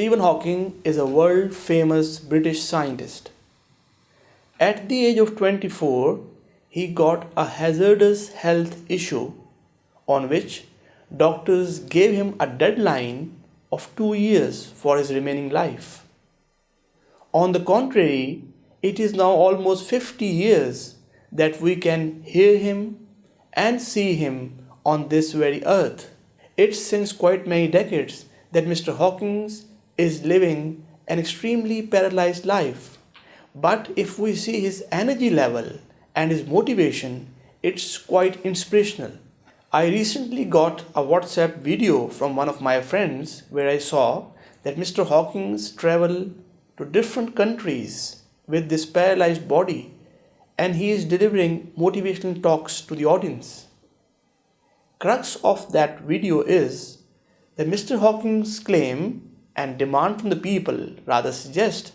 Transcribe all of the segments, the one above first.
Stephen Hawking is a world-famous British scientist. At the age of 24, he got a hazardous health issue on which doctors gave him a deadline of 2 years for his remaining life. On the contrary, it is now almost 50 years that we can hear him and see him on this very earth. It's since quite many decades that Mr. Hawking is living an extremely paralyzed life. But if we see his energy level and his motivation, it's quite inspirational. I recently got a WhatsApp video from one of my friends where I saw that Mr. Hawking traveled to different countries with this paralyzed body and he is delivering motivational talks to the audience. Crux of that video is that Mr. Hawking's claim and demand from the people rather suggest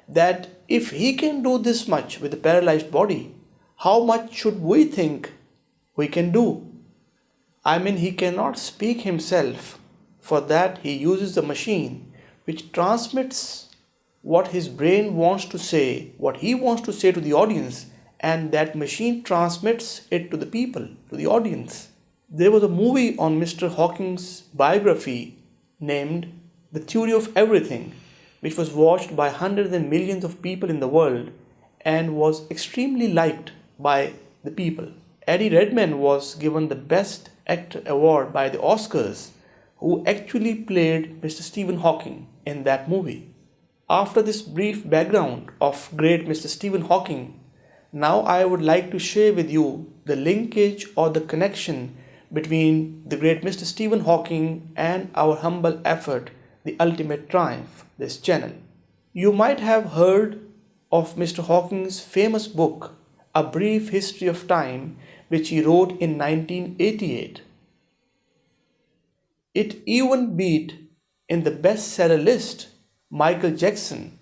that if he can do this much with a paralyzed body, how much should we think we can do? I mean, he cannot speak himself. For that, he uses a machine which transmits what his brain wants to say, what he wants to say to the audience, and that machine transmits it to the people, to the audience. There was a movie on Mr. Hawking's biography named The Theory of Everything, which was watched by hundreds and millions of people in the world and was extremely liked by the people. Eddie Redmayne was given the Best Actor award by the Oscars, who actually played Mr. Stephen Hawking in that movie. After this brief background of great Mr. Stephen Hawking, now I would like to share with you the linkage or the connection between the great Mr. Stephen Hawking and our humble effort, The Ultimate Triumph, this channel. You might have heard of Mr. Hawking's famous book, A Brief History of Time, which he wrote in 1988. It even beat in the bestseller list Michael Jackson,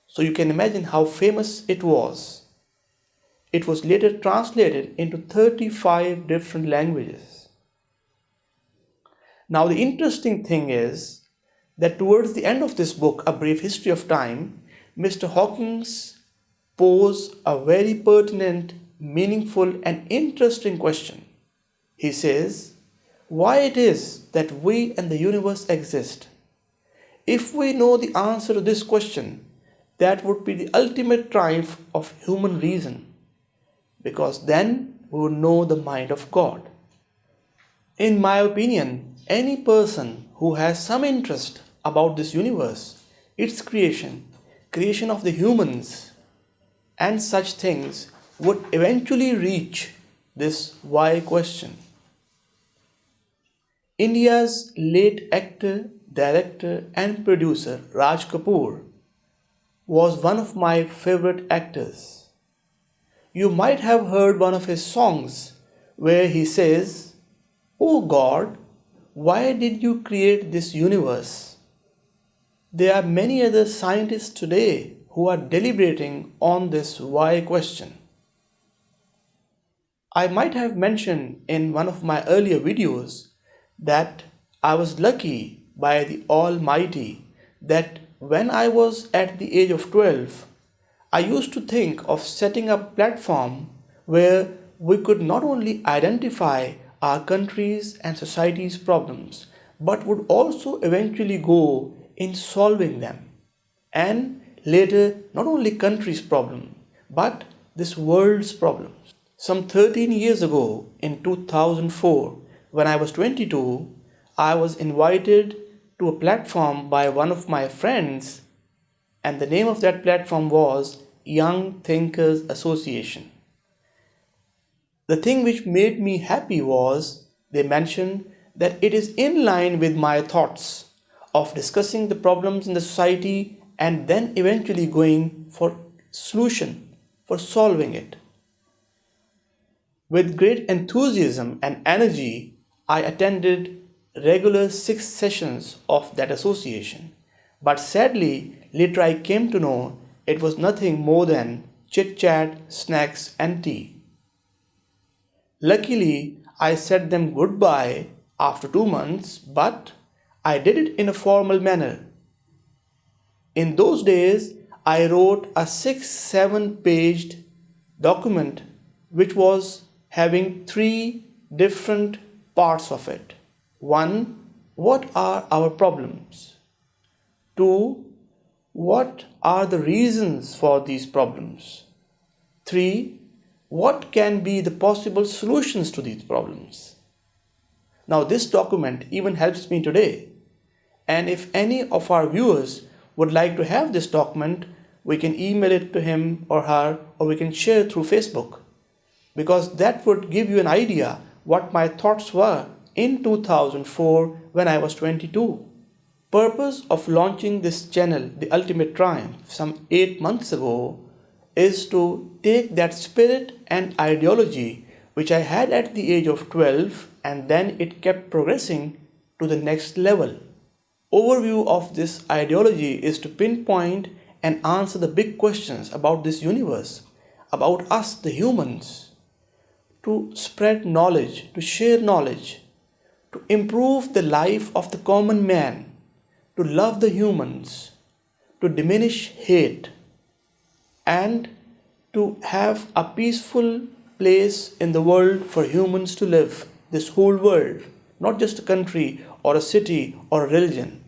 so you can imagine how famous it was. It was later translated into 35 different languages. Now the interesting thing is that towards the end of this book, A Brief History of Time, Mr. Hawking posed a very pertinent, meaningful and interesting question. He says, why it is that we and the universe exist? If we know the answer to this question, that would be the ultimate triumph of human reason, because then we would know the mind of God. In my opinion, any person who has some interest about this universe, its creation of the humans and such things would eventually reach this why question. India's late actor, director and producer Raj Kapoor was one of my favorite actors. You might have heard one of his songs where he says, "Oh God, why did you create this universe?" There are many other scientists today who are deliberating on this why question. I might have mentioned in one of my earlier videos that I was lucky by the Almighty that when I was at the age of 12, I used to think of setting up a platform where we could not only identify our country's and society's problems, but would also eventually go in solving them. And later, not only country's problem, but this world's problems. Some 13 years ago, in 2004, when I was 22, I was invited to a platform by one of my friends, and the name of that platform was Young Thinkers Association. The thing which made me happy was they mentioned that it is in line with my thoughts of discussing the problems in the society and then eventually going for solution, for solving it. With great enthusiasm and energy, I attended regular 6 sessions of that association. But sadly, later I came to know it was nothing more than chit-chat, snacks and tea. Luckily, I said them goodbye after 2 months, but I did it in a formal manner. In those days, I wrote a 6-7 paged document which was having three different parts of it. One, what are our problems? Two, what are the reasons for these problems? Three, what can be the possible solutions to these problems? Now, this document even helps me today. And if any of our viewers would like to have this document, we can email it to him or her, or we can share it through Facebook, because that would give you an idea what my thoughts were in 2004 when I was 22. Purpose of launching this channel, The Ultimate Triumph, some 8 months ago, is to take that spirit and ideology which I had at the age of 12, and then it kept progressing to the next level. Overview of this ideology is to pinpoint and answer the big questions about this universe, about us, the humans, to spread knowledge, to share knowledge, to improve the life of the common man, to love the humans, to diminish hate, and to have a peaceful place in the world for humans to live, this whole world, not just a country or a city or a religion.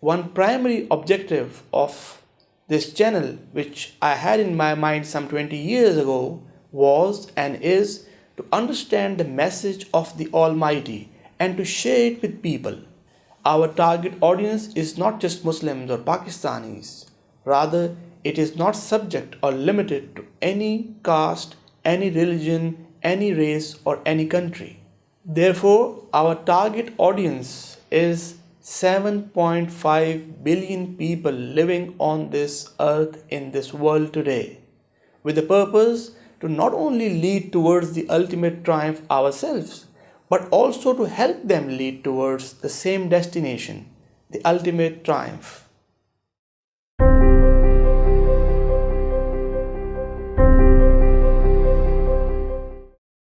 One primary objective of this channel, which I had in my mind some 20 years ago, was and is to understand the message of the Almighty and to share it with people. Our target audience is not just Muslims or Pakistanis. Rather, it is not subject or limited to any caste, any religion, any race, or any country. Therefore, our target audience is 7.5 billion people living on this earth in this world today, with the purpose to not only lead towards the ultimate triumph ourselves, but also to help them lead towards the same destination, the ultimate triumph.